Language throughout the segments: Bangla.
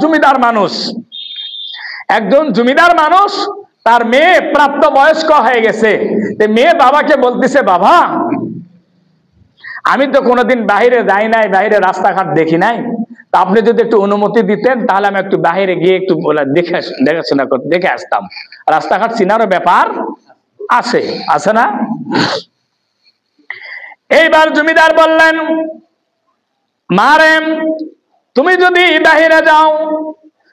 জমিদার মানুষ, একজন জমিদার মানুষ, তার মেয়ে প্রাপ্ত বয়স্ক হয়ে গেছে। মেয়ে বাবাকে বলতেছে, বাবা আমি তো কোনোদিন বাইরে যাই নাই, বাইরে রাস্তাঘাট দেখি নাই, তা আপনি যদি একটু অনুমতি দিতেন তাহলে আমি একটু বাইরে গিয়ে একটু দেখাশোনা করতে দেখে আসতাম। রাস্তাঘাট চিনারও ব্যাপার আছে, আছে না? এইবার জমিদার বললেন, মারে তুমি যদি বাহিরে যাও,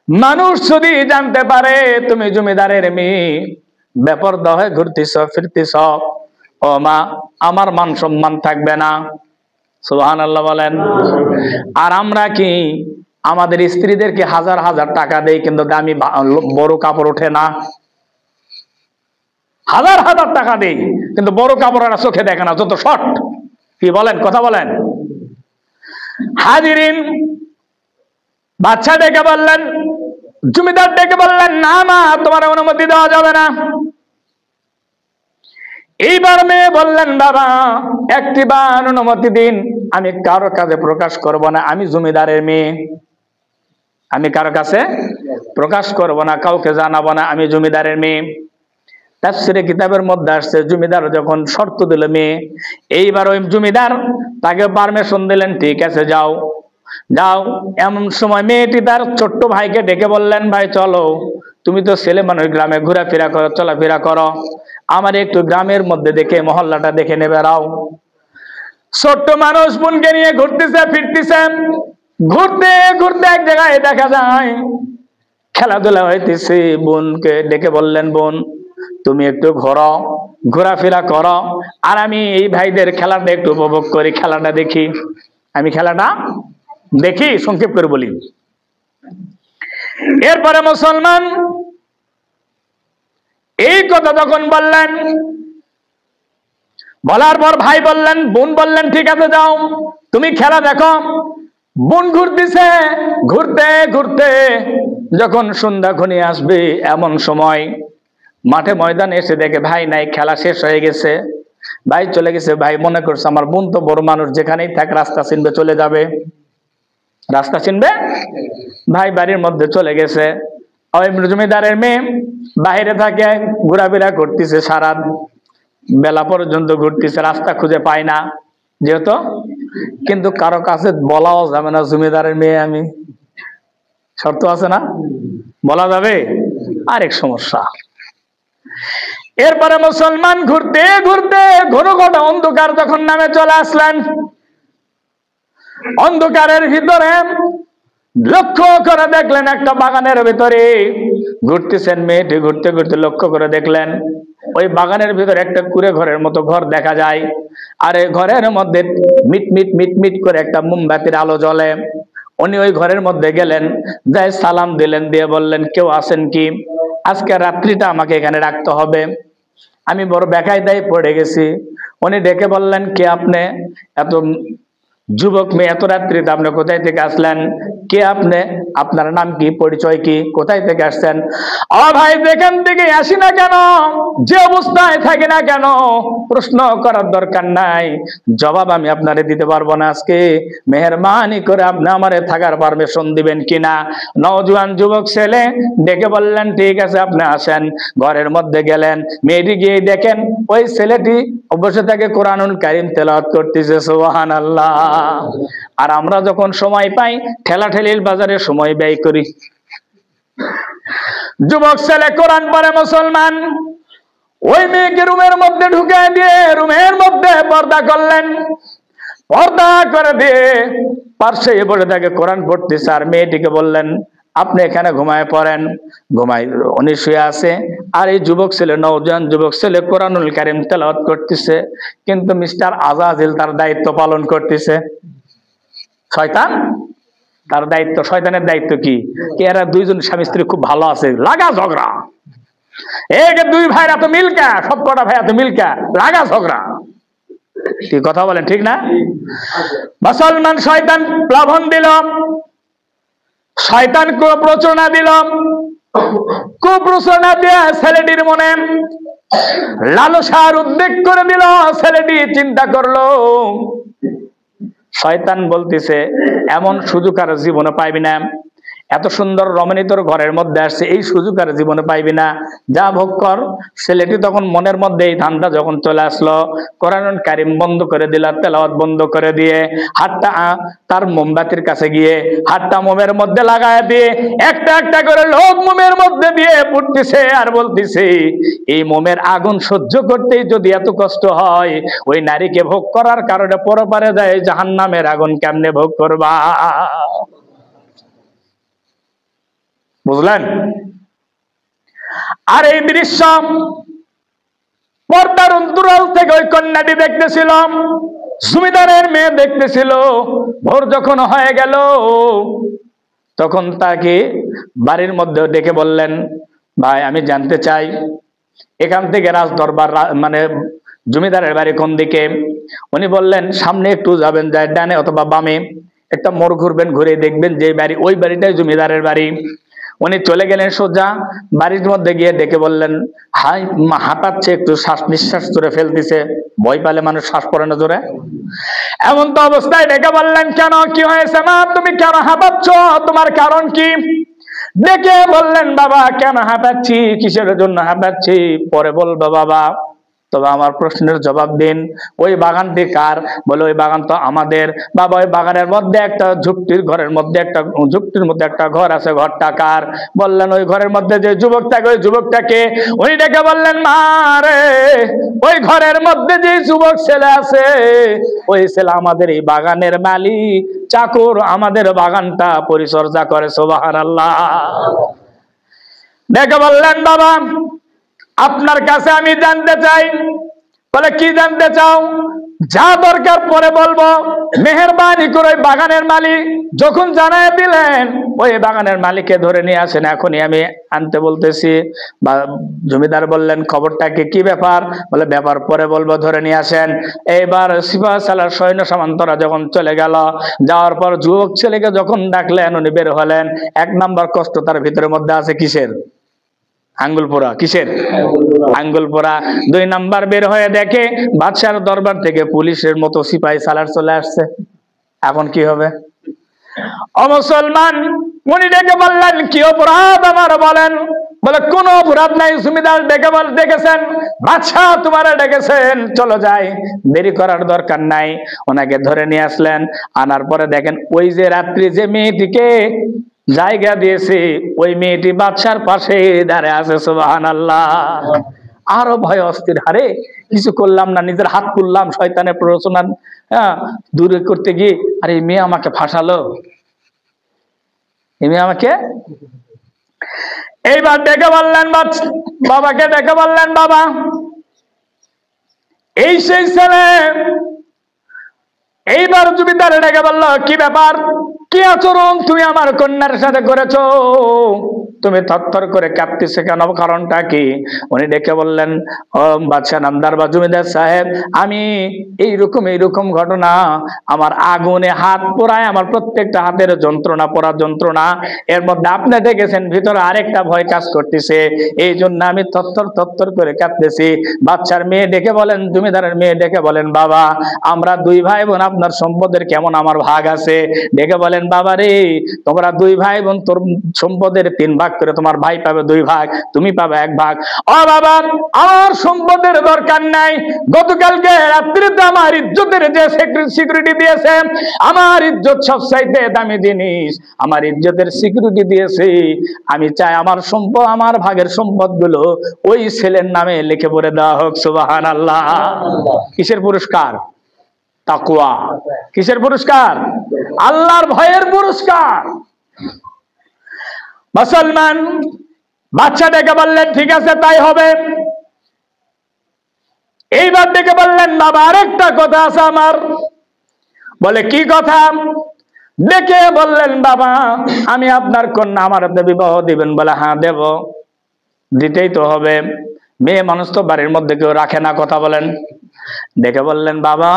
মানুষ যদি জানতে পারে তুমি জমিদারের মেয়ে, বেপরদা হয়ে ঘুরতেছ ফিরতেছ, ও মা আমার মান সম্মান থাকবে না। সুবহানাল্লাহ বলেন। আর আমরা কি আমাদের স্ত্রীদেরকে হাজার হাজার টাকা দেই, কিন্তু দামি বড় কাপড় ওঠে না। হাজার হাজার টাকা দেই কিন্তু বড় কাপড় এরা চোখে দেখে না, যত শর্ট। কি বলেন, কথা বলেন। হাজিরিন, বাচ্চা ডেকে বললেন, জমিদার ডেকে বললেন, না মা তোমার অনুমতি দেওয়া যাবে না। এইবার মেয়ে বললেন, বাবা একটিবার অনুমতি দিন, আমি কারো কাছে প্রকাশ করব না, আমি জমিদারের মেয়ে, আমি কারো কাছে প্রকাশ করব না, কাউকে জানাবো না, আমি জমিদারের মেয়ে। তাফসীরে কিতাবের মধ্যে আসছে, জমিদার যখন শর্ত দিল মেয়ে, এইবার ওই জমিদার তাকে পারমিশন দিলেন, ঠিক আছে যাও যাও। এমন সময় মেয়েটি তার ছোট্ট ভাইকে ডেকে বললেন, ভাই চলো, তুমি তো ছেলে মানুষ, গ্রামে ঘোরাফেরা করো, চলাফেরা করো, আমার একটু গ্রামের মধ্যে দেখে মহল্লাটা দেখে নেবে বেড়াও। ছোট্ট মানুষ বোনকে নিয়ে ঘুরতেছে ফিরতেছে, ঘুরতে ঘুরতে এক জায়গায় দেখা যায় খেলাধুলা হইতেছে। বোনকে ডেকে বললেন, বোন তুমি একটু ঘোরাফেরা করো, আর আমি এই ভাইদের খেলাটা একটু উপভোগ করি, খেলাটা দেখি, আমি খেলাটা দেখি, সংক্ষেপ করে বলি। এরপরে মুসলমান এই কথা যখন বললেন, বলার পর ভাই বললেন, বোন বললেন, ঠিক আছে যাও তুমি খেলা দেখো। বোন ঘুরতেছে, ঘুরতে ঘুরতে যখন সন্ধ্যা ঘনিয়ে আসবে এমন সময় মাঠে ময়দানে এসে দেখে ভাই নাই, খেলা শেষ হয়ে গেছে, ভাই চলে গেছে। ভাই মনে করছে আমার বোন তো বড় মানুষ, যেখানেই থাক রাস্তা চিনবে, চলে যাবে, রাস্তা চিনবে। ভাই বাড়ির মধ্যে চলে গেছে। ওই জমিদারের মেয়ে বাইরে থাকে, ঘোরাফেরা করতেছে, সারা বেলা পর্যন্ত ঘুরতেছে, রাস্তা খুঁজে পায় না যেহেতু, কিন্তু কারো কাছে বলাও যাবে না জমিদারের মেয়ে আমি, শর্ত আছে না, বলা যাবে, আরেক সমস্যা। এরপরে মুসলমান ঘুরতে ঘুরতে ঘন ঘন অন্ধকার যখন নামে চলে আসলেন, অন্ধকারের ভিতরে লক্ষ্য করে দেখলেন একটা বাগানের ভিতরে ঘুরতেছেন মেয়েটি, ঘুরতে ঘুরতে লক্ষ্য করে দেখলেন ওই বাগানের ভিতরে একটা কুড়ে ঘরের মতো ঘর দেখা যায়, আর এই ঘরের মধ্যে মিট মিট মিট মিট করে একটা মোমবাতির আলো জ্বলে। উনি ওই ঘরের মধ্যে গেলেন, যাই সালাম দিলেন, দিয়ে বললেন, কেউ আছেন কি? আজকে রাত্রিটা আমাকে এখানে রাখতে হবে, আমি বড় বেকায় দায় পড়ে গেছি। উনি ডেকে বললেন, কে আপনি? এত যুবক মেয়ে, এত রাত্রিতে আপনি কোথায় থেকে আসলেন? কে আপনি? আপনার নাম কি, পরিচয় কি, কোথায় থেকে আসছেন? ও ভাই যেখান থেকে আসি না কেন, যে অবস্থায় থাকি না কেন, প্রশ্ন করার দরকার নাই, জবাব আমি আপনারে দিতে পারবো না। আজকে মেহেরবানি করে আপনি আমারে থাকার পারমিশন দিবেন কিনা? নওজোয়ান যুবক ছেলে ডেকে বললেন, ঠিক আছে আপনি আসেন। ঘরের মধ্যে গেলেন, মেয়েটি গিয়ে দেখেন ওই ছেলেটি অবশ্যই তাকে কোরআনুল কারীম তেলাওয়াত করতেছে, সুবহানাল্লাহ। আর আমরা যখন সময় পাই ঠেলাঠেলির বাজারে সময় ব্যয় করি। যুবক ছেলে কোরআন পড়ে মুসলমান, ওই মেয়েকে রুমের মধ্যে ঢুকিয়ে দিয়ে রুমের মধ্যে পর্দা করলেন, পর্দা করে দিয়ে পার্শ্বে বসে তাকে কোরআন পড়তেছে। আর মেয়েটিকে বললেন, আপনি এখানে ঘুমায় পড়েন। ঘুমাই, উনি শুয়ে আছে, আর এই যুবক ছেলে, নওজোয়ান যুবক ছেলে কোরআনুল কারীম তেলাওয়াত করতেছে, কিন্তু মিস্টার আজাজিল তার দায়িত্ব পালন করতেছে। শয়তান তার দায়িত্ব, শয়তানের দায়িত্ব কি? এরা দুইজন স্বামী স্ত্রী খুব ভালো আছে, লাগা ঝগড়া, এই দুই ভাইরা তো মিলকা, সব কটা ভাই এত মিলকা, লাগা ঝগড়া। ঠিক কথা বলেন, ঠিক না? মুসলমান শয়তান প্লাবন দিল, শয়তান কুপ্রচনা দিল, কুপ্রচনা দিয়ে ছেলেটির মনে লালসার উদ্বেগ করে দিল। ছেলেটি চিন্তা করলো, শয়তান বলতেছে এমন সুযোগ আর জীবনে পাইবি না, এত সুন্দর রমণী তোর ঘরের মধ্যে আসছে, এই সুযোগ আর জীবনে পাইবি না, যা ভোগ কর। ছেলেটি তখন মনের মধ্যে এই ধান্দা যখন চলে আসলো, কোরআন কারিম বন্ধ করে দিল, তেলাওয়াত বন্ধ করে দিয়ে হাতটা তার মোমবাতির কাছে গিয়ে হাতটা মোমের মধ্যে লাগায় দিয়ে একটা একটা করে লোক মোমের মধ্যে দিয়ে পড়তেছে আর বলতেছে, এই মোমের আগুন সহ্য করতেই যদি এত কষ্ট হয়, ওই নারীকে ভোগ করার কারণে পরপারে যায় জাহান্নামের আগুন কেমনে ভোগ করবা? বুঝলেন? আর এই দৃশ্য পর্দার অন্তরাল থেকে ওই কন্যাটি দেখতেছিল, জমিদারের মেয়ে দেখতেছিল। ভোর যখন হয়ে গেল তখন তাকে বাড়ির মধ্যে ডেকে বললেন, ভাই আমি জানতে চাই এখান থেকে রাজ দরবার মানে জমিদারের বাড়ি কোন দিকে? উনি বললেন, সামনে একটু যাবেন, যায় ডানে অথবা বামে একটা মোড় ঘুরবেন, ঘুরে দেখবেন যে বাড়ি, ওই বাড়িটাই জমিদারের বাড়ি। উনি চলে গেলেন সোজা বাড়ির মধ্যে গিয়ে ডেকে বললেন, হাই হাঁপাচ্ছে, একটু শ্বাস নিঃশ্বাস জোরে ফেলতেছে, ভয় পালে মানুষ শ্বাস পড়ে না জোরে, এমন তো অবস্থায় ডেকে বললেন, কেন কি হয়েছে মা, তুমি কেন হাঁপাচ্ছ, তোমার কারণ কি? ডেকে বললেন, বাবা কেন হাঁপাচ্ছি, কিসের জন্য হাঁপাচ্ছি পরে বলবো বাবা, তবে আমার প্রশ্নের জবাব দিন, ওই বাগানটি কার? বলে ওই বাগান তো আমাদের। বাবা ওই বাগানের মধ্যে একটা ঝুপটির ঘরের মধ্যে একটা ঝুপটির মধ্যে একটা ঘর আছে, ঘরটা কার? বললেন ওই ঘরের মধ্যে যে যুবকটাকে, ওই যুবকটাকে। উনি ডেকে বললেন, মা রে, ওই ঘরের মধ্যে যে যুবক ছেলে আছে, ওই ছেলে আমাদের এই বাগানের মালিক, চাকর, আমাদের বাগানটা পরিচর্যা করে। সুবহানাল্লাহ। ডেকে বললেন, বাবা আপনার কাছে আমি জানতে চাই। বলে কি জানতে চাও? যা দরকার পরে বলবো, মেহেরবানি করে বাগানের মালিক যখন জানায় দিলেন, ওই বাগানের মালিককে ধরে নিয়ে আসেন, এখনই আমি আনতে বলতেছি। জমিদার বললেন, খবরটাকে কি ব্যাপার? বলে ব্যাপার পরে বলবো, ধরে নিয়ে আসেন। এইবার সিপাহ সালার সৈন্য সামন্তরা যখন চলে গেল, যাওয়ার পর যুবক ছেলেকে যখন ডাকলেন, উনি বের হলেন। এক নাম্বার কষ্ট তার ভিতরের মধ্যে আছে কিসের? আঙ্গুল পোড়া। কিসের? আঙ্গুল পোড়া। দুই নাম্বার বের হয়ে দেখে বাদশার দরবার থেকে পুলিশের মতো সিপাহী সালার চলে আসছে। এখন কি হবে? ও মুসলমান, উনি ডেকে বললেন, কি অপরাধ আমার বলেন? বলে কোনো অপরাধ নাই, জমিদার ডেকেছেন, বাদশাহ তোমারা ডেকেছেন, চলো যাই, দেরি করার দরকার নাই। ওনাকে ধরে নিয়ে আসলেন। আনার পরে দেখেন ওই যে রাত্রি যে মেয়েটিকে জায়গা দিয়েছে, ওই মেয়েটি বাদশার পাশে দাঁড়িয়ে আছে। সুবহানাল্লাহ। আরো ভয় অস্থির, হারে কিছু করলাম না, নিজের হাত তুললাম শয়তানের প্ররোচনা দূরে করতে গিয়ে, আরে এই মেয়ে আমাকে ফাঁসালো, এই মেয়ে আমাকে। এইবার ডেকে বললেন বাবাকে, ডেকে বললেন, বাবা এই সেই ছেলে। এইবার জমিদার ডেকে বলল, কি ব্যাপার, কি আচরণ তুমি আমার কন্যার সাথে করেছো? তুমি থরথর করে কাঁপতেছে কেন, কারণটা কি? উনি ডেকে বললেন, ও বাদশা নামদার বা জমিদার সাহেব, আমি এইরকম ঘটনা, আমার আগুনে হাত পোড়ায়, আমার প্রত্যেকটা হাতের যন্ত্রণা, পোড়া যন্ত্রণা, এর মধ্যে আপনি দেখেছেন ভিতরে আরেকটা ভয় কাজ করতেছে, এই জন্য আমি থরথর করে কাঁপতেছি। বাদশার মেয়ে ডেকে বলেন, জমিদারের মেয়ে ডেকে বলেন, বাবা আমরা দুই ভাই বোন, আপনার সম্পদের কেমন আমার ভাগ আছে? ডেকে বলেন, বাবা রে, তোমরা দুই ভাই বোন, তোর সম্পদের 3 ভাগ করে, তোমার ভাই পাবে 2 ভাগ, তুমি পাবে 1 ভাগ। ও বাবা, আমার সম্পদের দরকার নাই, গতকালকে রাত্রিতে আমার ইজ্জতের যে সিকিউরিটি দিয়েছে, আমার ইজ্জত সবচাইতে দামি জিনিস, আমার ইজ্জতের সিকিউরিটি দিয়েছে, আমি চাই আমার সম্পদ, আমার ভাগের সম্পদ গুলো ওই ছেলের নামে লিখে পড়ে দেওয়া হোক। সুবহানাল্লাহ। কিসের পুরস্কার? তাকওয়া। কিসের পুরস্কার? আল্লাহর ভয়ের পুরস্কার। মুসলমান বাচ্চা ডেকে বললেন, ঠিক আছে তাই হবে। এইবার ডেকে বললেন, বাবা আরেকটা কথা আছে আমার। বলে কি কথা? ডেকে বললেন, বাবা আমি আপনার কন্যা, আমার বিবাহ দিবেন? বলে হ্যাঁ দেব। দিতেই তো হবে, মেয়ে মানুষ তো বাড়ির মধ্যে কেউ রাখে না, কথা বলেন। ডেকে বললেন, বাবা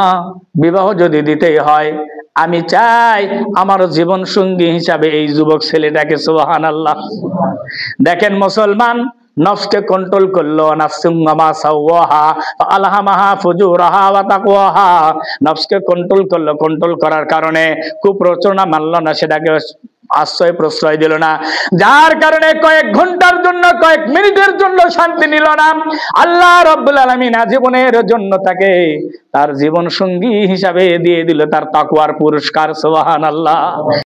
বিবাহ যদি দিতেই হয়, আমি চাই আমার জীবন সঙ্গী হিসাবে এই যুবক ছেলেটাকে। সুবহানাল্লাহ। দেখেন মুসলমান, নফসকে কন্ট্রোল করলো, নফসকে কন্ট্রোল করলো, কন্ট্রোল করার কারণে কুপ্ররোচনা মানলো না, সেটাকে আশ্রয় প্রশ্রয় দিল না, যার কারণে কয়েক ঘন্টার জন্য, কয়েক মিনিটের জন্য শান্তি নিল না। আল্লাহ রাব্বুল আলামিন আজীবনের জন্য তাকে তার জীবন সঙ্গী হিসাবে দিয়ে দিল তার তাকওয়ার পুরস্কার। সুবহানাল্লাহ।